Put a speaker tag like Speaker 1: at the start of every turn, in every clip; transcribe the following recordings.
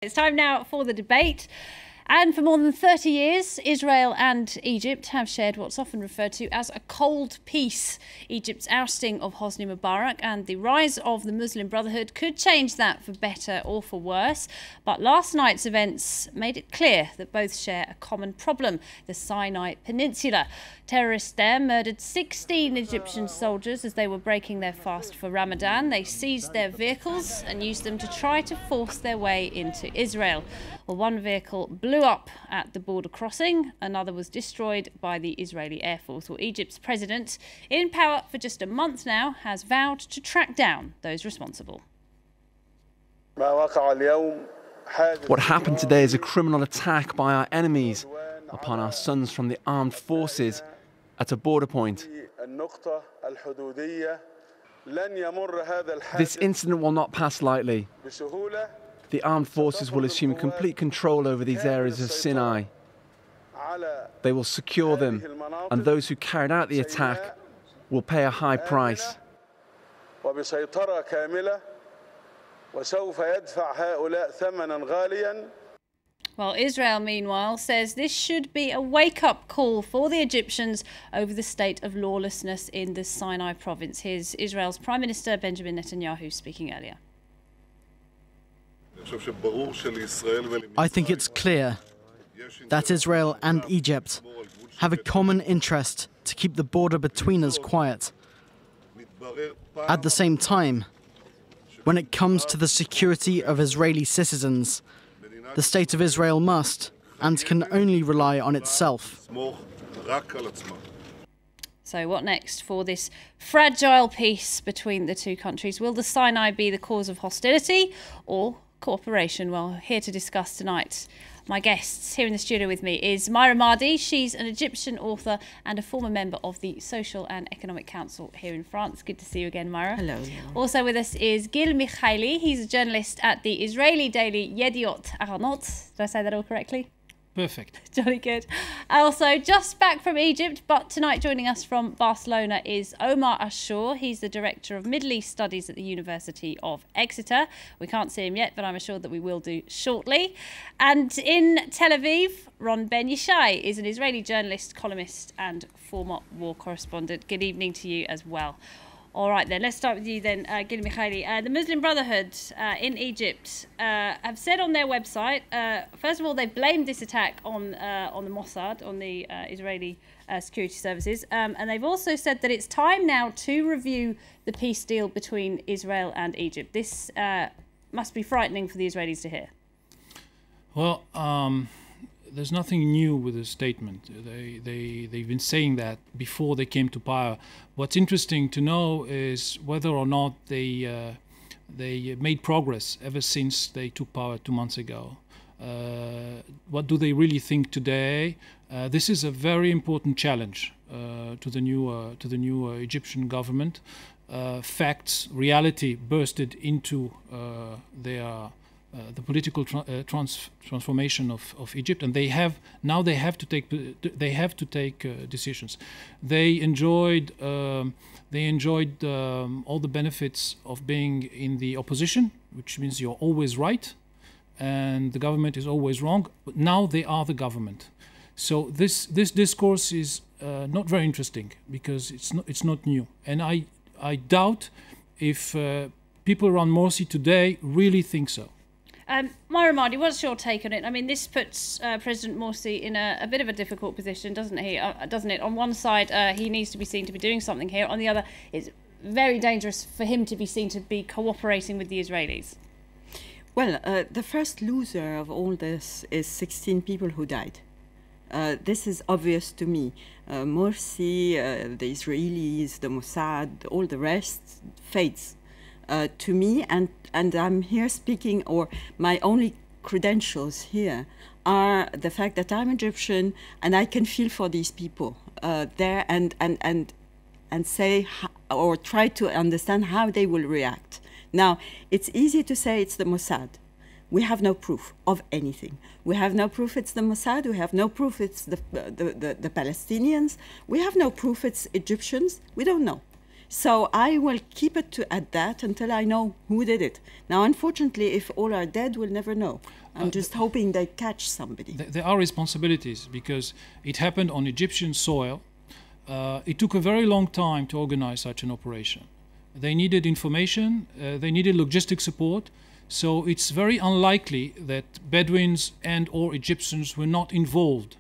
Speaker 1: It's time now for the debate. And for more than 30 years, Israel and Egypt have shared what's often referred to as a cold peace. Egypt's ousting of Hosni Mubarak and the rise of the Muslim Brotherhood could change that for better or for worse. But last night's events made it clear that both share a common problem, the Sinai Peninsula. Terrorists there murdered 16 Egyptian soldiers as they were breaking their fast for Ramadan. They seized their vehicles and used them to try to force their way into Israel. Well, one vehicle blew up at the border crossing. Another was destroyed by the Israeli Air Force. Well, Egypt's president, in power for just a month now, has vowed to track down those responsible.
Speaker 2: What happened today is a criminal attack by our enemies upon our sons from the armed forces at a border point. This incident will not pass lightly. The armed forces will assume complete control over these areas of Sinai. They will secure them, and those who carried out the attack will pay a high price.
Speaker 1: Well, Israel, meanwhile, says this should be a wake-up call for the Egyptians over the state of lawlessness in the Sinai province. Here's Israel's Prime Minister Benjamin Netanyahu speaking earlier.
Speaker 3: I think it's clear that Israel and Egypt have a common interest to keep the border between us quiet. At the same time, when it comes to the security of Israeli citizens, the state of Israel must and can only rely on itself.
Speaker 1: So what next for this fragile peace between the two countries? Will the Sinai be the cause of hostility or cooperation? Well, here to discuss tonight, my guests here in the studio with me is Myra Mahdi. She's an Egyptian author and a former member of the Social and Economic Council here in France. Good to see you again, Myra.
Speaker 4: Hello.
Speaker 1: Also with us is Gil Mikhaili. He's a journalist at the Israeli daily Yediot Ahronot. Did I say that all correctly?
Speaker 5: Perfect.
Speaker 1: Jolly good. Also, just back from Egypt, but tonight joining us from Barcelona is Omar Ashur. He's the Director of Middle East Studies at the University of Exeter. We can't see him yet, but I'm assured that we will do shortly. And in Tel Aviv, Ron Ben Yishai is an Israeli journalist, columnist and former war correspondent. Good evening to you as well. All right, then, let's start with you then, Gil Mikhaili. The Muslim Brotherhood in Egypt have said on their website, first of all, they blamed this attack on the Mossad, on the Israeli security services, and they've also said that it's time now to review the peace deal between Israel and Egypt. This must be frightening for the Israelis to hear.
Speaker 5: Well, there's nothing new with this statement. They've been saying that before they came to power. What's interesting to know is whether or not they made progress ever since they took power 2 months ago. What do they really think today? This is a very important challenge to the new Egyptian government. Facts, reality bursted into the political transformation of Egypt, and they have to take decisions. They enjoyed all the benefits of being in the opposition, which means you're always right, and the government is always wrong. But now they are the government, so this discourse is not very interesting because it's not new, and I doubt if people around Morsi today really think so.
Speaker 1: Myra Mahdi, what's your take on it? I mean, this puts President Morsi in a bit of a difficult position, doesn't it? On one side, he needs to be seen to be doing something here. On the other, it's very dangerous for him to be seen to be cooperating with the Israelis.
Speaker 4: Well, the first loser of all this is 16 people who died. This is obvious to me. Morsi, the Israelis, the Mossad, all the rest fades. To me, and I'm here speaking, or my only credentials here are the fact that I'm Egyptian and I can feel for these people there and say or try to understand how they will react. Now, it's easy to say it's the Mossad. We have no proof of anything. We have no proof it's the Mossad. We have no proof it's the Palestinians. We have no proof it's Egyptians. We don't know. So I will keep it at that until I know who did it. Now, unfortunately, if all are dead, we'll never know. I'm just hoping they catch somebody.
Speaker 5: There are responsibilities because it happened on Egyptian soil. It took a very long time to organize such an operation. They needed information, they needed logistic support, so it's very unlikely that Bedouins and or Egyptians were not involved.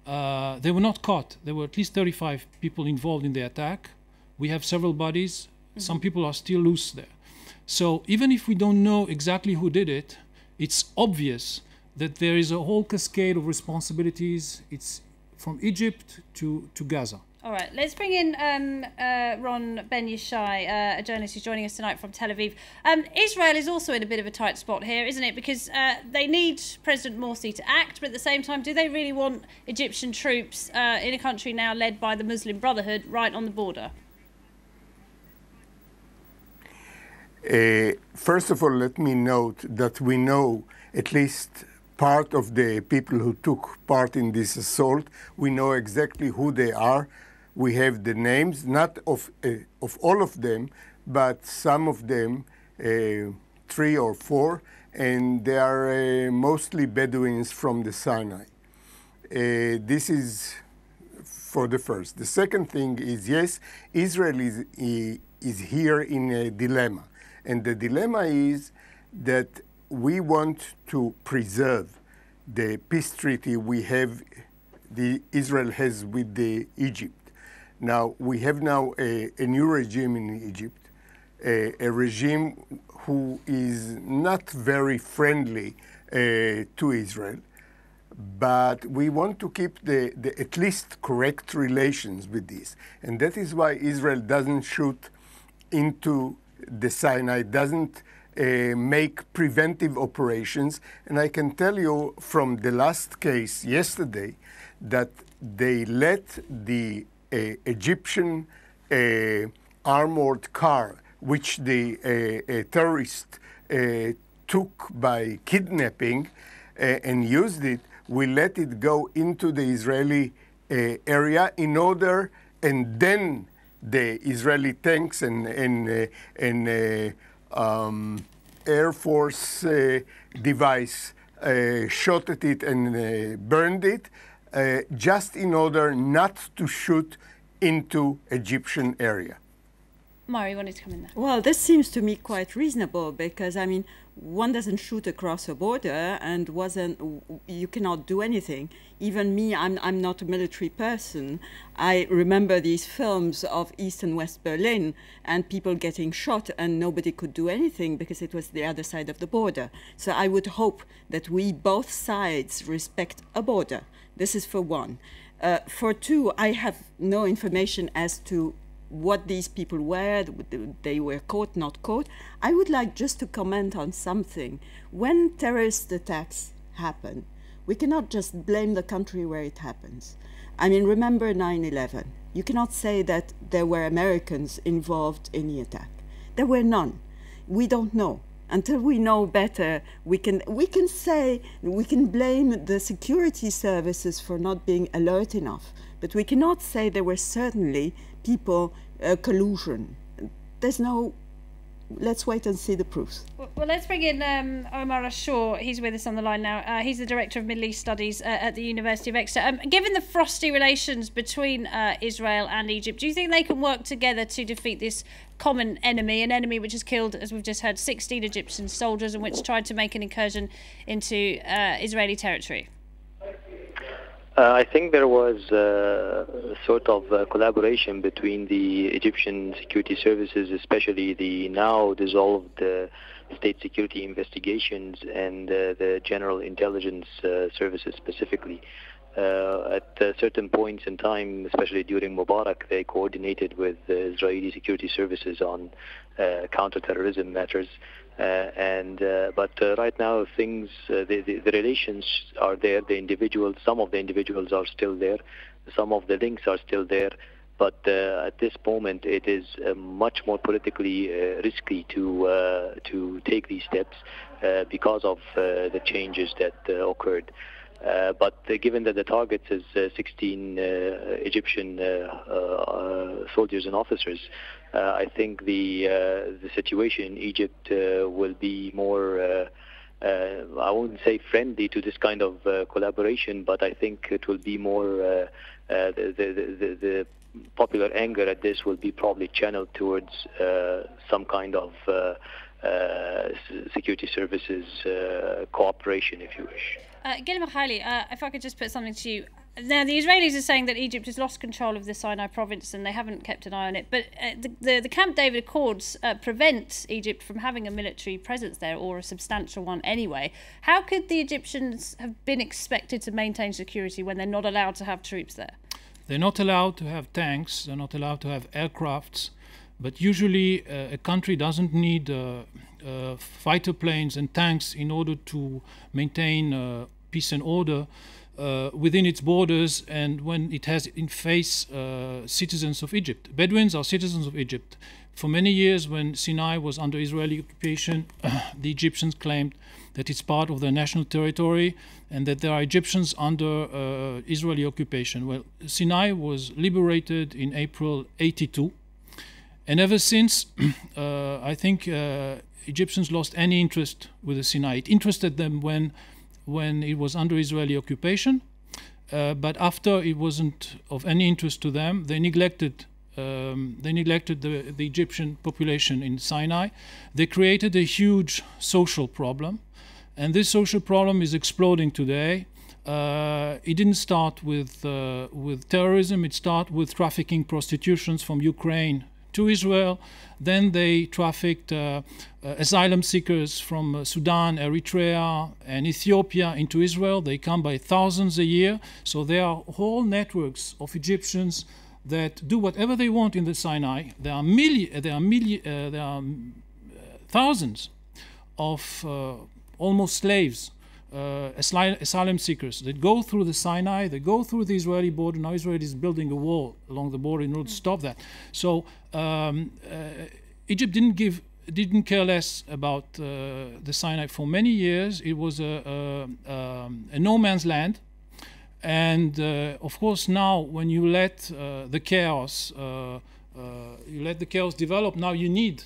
Speaker 5: They were not caught. There were at least 35 people involved in the attack. We have several bodies. Some people are still loose there. So even if we don't know exactly who did it, it's obvious that there is a whole cascade of responsibilities. It's from Egypt to Gaza.
Speaker 1: All right, let's bring in Ron Ben Yishai, a journalist who's joining us tonight from Tel Aviv. Israel is also in a bit of a tight spot here, isn't it? Because they need President Morsi to act, but at the same time, do they really want Egyptian troops in a country now led by the Muslim Brotherhood right on the border?
Speaker 6: First of all, let me note that we know at least part of the people who took part in this assault. We know exactly who they are. We have the names, not of all of them, but some of them, 3 or 4, and they are mostly Bedouins from the Sinai. This is for the first. The second thing is, yes, Israel is here in a dilemma. And the dilemma is that we want to preserve the peace treaty Israel has with Egypt. Now, we have now a new regime in Egypt, a regime who is not very friendly to Israel, but we want to keep the at least correct relations with this. And that is why Israel doesn't shoot into the Sinai, doesn't make preventive operations. And I can tell you from the last case yesterday that they let the Egyptian armored car, which the terrorist took by kidnapping and used it, we let it go into the Israeli area in order, and then the Israeli tanks and Air Force device shot at it and burned it, just in order not to shoot into Egyptian area.
Speaker 1: Mari, you wanted to come in there.
Speaker 4: Well, this seems to me quite reasonable because, I mean, one doesn't shoot across a border and you cannot do anything. Even me, I'm not a military person. I remember these films of East and West Berlin and people getting shot and nobody could do anything because it was the other side of the border. So I would hope that we, both sides, respect a border. This is for one. For two, I have no information as to what these people were, they were caught, not caught. I would like just to comment on something. When terrorist attacks happen, we cannot just blame the country where it happens. I mean, remember 9/11. You cannot say that there were Americans involved in the attack. There were none. We don't know. Until we know better, we can blame the security services for not being alert enough, but we cannot say there were certainly people collusion. There's no. Let's wait and see the proofs.
Speaker 1: Well, let's bring in Omar Ashur. He's with us on the line now. He's the Director of Middle East Studies at the University of Exeter. Given the frosty relations between Israel and Egypt, do you think they can work together to defeat this common enemy, an enemy which has killed, as we've just heard, 16 Egyptian soldiers and which tried to make an incursion into Israeli territory?
Speaker 7: I think there was a sort of collaboration between the Egyptian security services, especially the now dissolved state security investigations and the general intelligence services specifically. At certain points in time, especially during Mubarak, they coordinated with the Israeli security services on counterterrorism matters. But right now things, the relations are there. Some of the individuals are still there. Some of the links are still there. But at this moment, it is much more politically risky to take these steps because of the changes that occurred. But given that the target is 16 Egyptian soldiers and officers, I think the situation in Egypt will be more, I wouldn't say friendly to this kind of collaboration, but I think it will be more, the popular anger at this will be probably channeled towards some kind of security services cooperation, if you wish.
Speaker 1: Gil Mikhaili, if I could just put something to you. Now, the Israelis are saying that Egypt has lost control of the Sinai province and they haven't kept an eye on it. But the Camp David Accords prevent Egypt from having a military presence there, or a substantial one anyway. How could the Egyptians have been expected to maintain security when they're not allowed to have troops there?
Speaker 5: They're not allowed to have tanks, they're not allowed to have aircrafts. But usually a country doesn't need fighter planes and tanks in order to maintain peace and order within its borders, and when it has in face citizens of Egypt. Bedouins are citizens of Egypt. For many years, when Sinai was under Israeli occupation, the Egyptians claimed that it's part of their national territory and that there are Egyptians under Israeli occupation. Well, Sinai was liberated in April '82. And ever since, I think Egyptians lost any interest with the Sinai. It interested them when it was under Israeli occupation, but after it wasn't of any interest to them, they neglected the Egyptian population in Sinai. They created a huge social problem, and this social problem is exploding today. It didn't start with terrorism. It started with trafficking prostitutions from Ukraine to Israel. Then they trafficked asylum seekers from Sudan, Eritrea, and Ethiopia into Israel. They come by thousands a year. So there are whole networks of Egyptians that do whatever they want in the Sinai. There are thousands of almost slaves, asylum seekers that go through the Sinai, they go through the Israeli border. Now Israel is building a wall along the border in order to stop that. So Egypt didn't care less about the Sinai for many years. It was a no man's land, and of course now when you let the chaos develop, now you need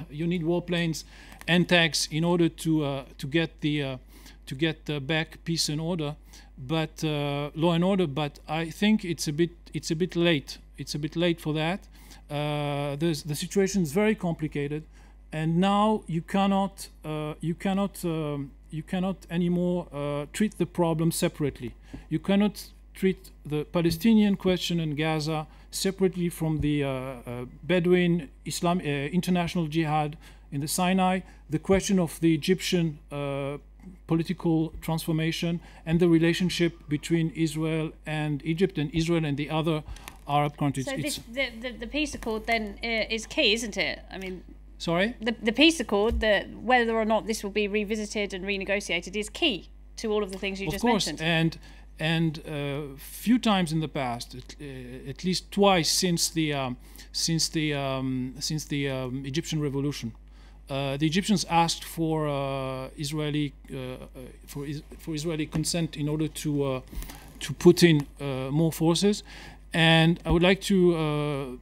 Speaker 5: warplanes and tanks in order to get back peace and order, but law and order. But I think it's a bit late. It's a bit late for that. The situation is very complicated, and now you cannot anymore treat the problem separately. You cannot treat the Palestinian question in Gaza separately from the Bedouin Islam international jihad in the Sinai, the question of the Egyptian political transformation, and the relationship between Israel and Egypt, and Israel and the other Arab countries.
Speaker 1: So the peace accord then is key, isn't it? I mean,
Speaker 5: sorry?
Speaker 1: The peace accord, whether or not this will be revisited and renegotiated, is key to all of the things you just mentioned.
Speaker 5: Of course, and few times in the past, at least twice since the Egyptian revolution, the Egyptians asked for Israeli consent in order to put in more forces, and I would like to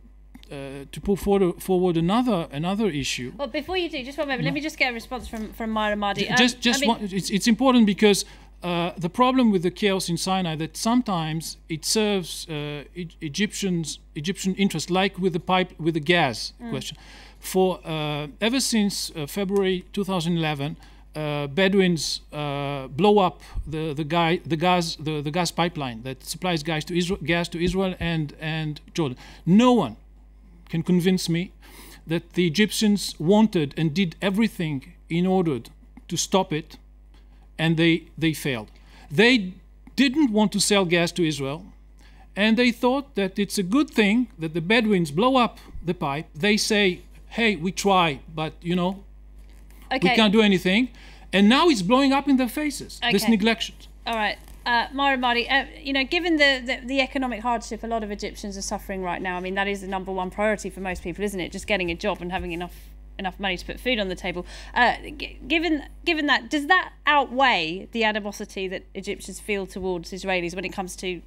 Speaker 5: put forward another issue.
Speaker 1: Well, before you do, just one moment. Let me just get a response from Myra Mahdi.
Speaker 5: It's important because the problem with the chaos in Sinai that sometimes it serves Egyptian interests, like with the gas question. For ever since February 2011, Bedouins blow up the gas pipeline that supplies gas to Israel and Jordan. No one can convince me that the Egyptians wanted and did everything in order to stop it, and they failed. They didn't want to sell gas to Israel, and they thought that it's a good thing that the Bedouins blow up the pipe. They say, hey, we try, but we can't do anything. And now it's blowing up in their faces, this neglection.
Speaker 1: All right. Myra Mahdi, given the economic hardship a lot of Egyptians are suffering right now, I mean, that is the #1 priority for most people, isn't it? Just getting a job and having enough enough money to put food on the table. Given that, does that outweigh the animosity that Egyptians feel towards Israelis when it comes to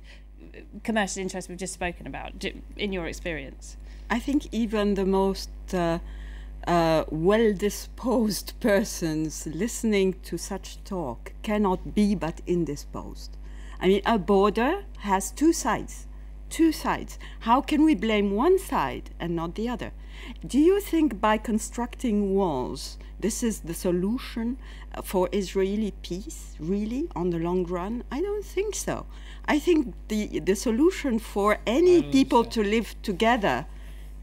Speaker 1: commercial interests we've just spoken about, in your experience?
Speaker 4: I think even the most well-disposed persons listening to such talk cannot be but indisposed. I mean, a border has two sides. Two sides. How can we blame one side and not the other? Do you think by constructing walls, this is the solution for Israeli peace, really, on the long run? I don't think so. I think the solution for any people to live together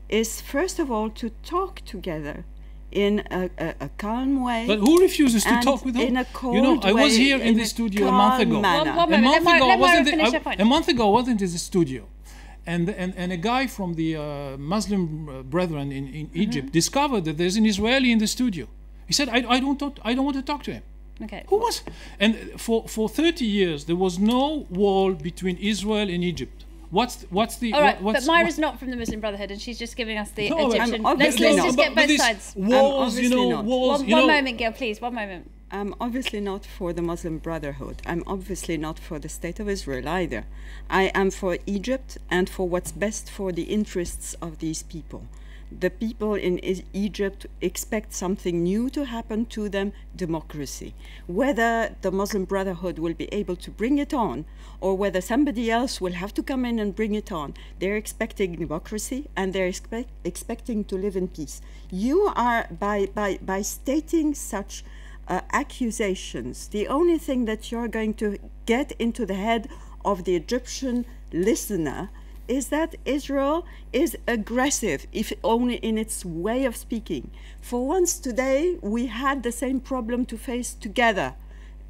Speaker 4: is, first of all, to talk together in a calm way.
Speaker 5: But who refuses to talk with whom?
Speaker 4: In a cold
Speaker 5: I was
Speaker 4: way,
Speaker 5: here in the studio a month ago. A month ago, I wasn't in the studio. And a guy from the Muslim Brethren in Egypt discovered that there's an Israeli in the studio. He said, I don't want to talk to him.
Speaker 1: Okay.
Speaker 5: Who was? And for 30 years, there was no wall between Israel and Egypt. What's the?
Speaker 1: All right, but Myra's not from the Muslim Brotherhood, and she's just giving us the Egyptian. Let's
Speaker 4: not.
Speaker 1: just get both sides.
Speaker 5: Walls, walls.
Speaker 1: One moment, Gail, please. One moment.
Speaker 4: I'm obviously not for the Muslim Brotherhood. I'm obviously not for the State of Israel either. I am for Egypt and for what's best for the interests of these people. The people in Egypt expect something new to happen to them, democracy. Whether the Muslim Brotherhood will be able to bring it on, or whether somebody else will have to come in and bring it on, they're expecting democracy and they're expecting to live in peace. You are, by stating such accusations, the only thing that you're going to get into the head of the Egyptian listener is that Israel is aggressive, if only in its way of speaking. For once today, we had the same problem to face together.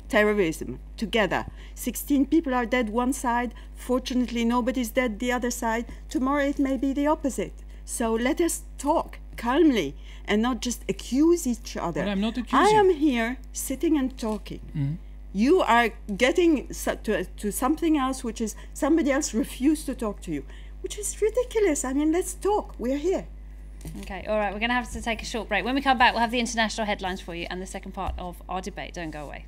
Speaker 4: Terrorism, together. 16 people are dead one side. Fortunately, nobody's dead the other side. Tomorrow it may be the opposite. So let us talk calmly and not just accuse each other.
Speaker 5: But I'm not accusing.
Speaker 4: I am here sitting and talking. Mm-hmm. You are getting to something else, which is somebody else refused to talk to you, which is ridiculous. I mean, let's talk. We're here.
Speaker 1: Okay, all right. We're going to have to take a short break. When we come back, we'll have the international headlines for you and the second part of our debate. Don't go away.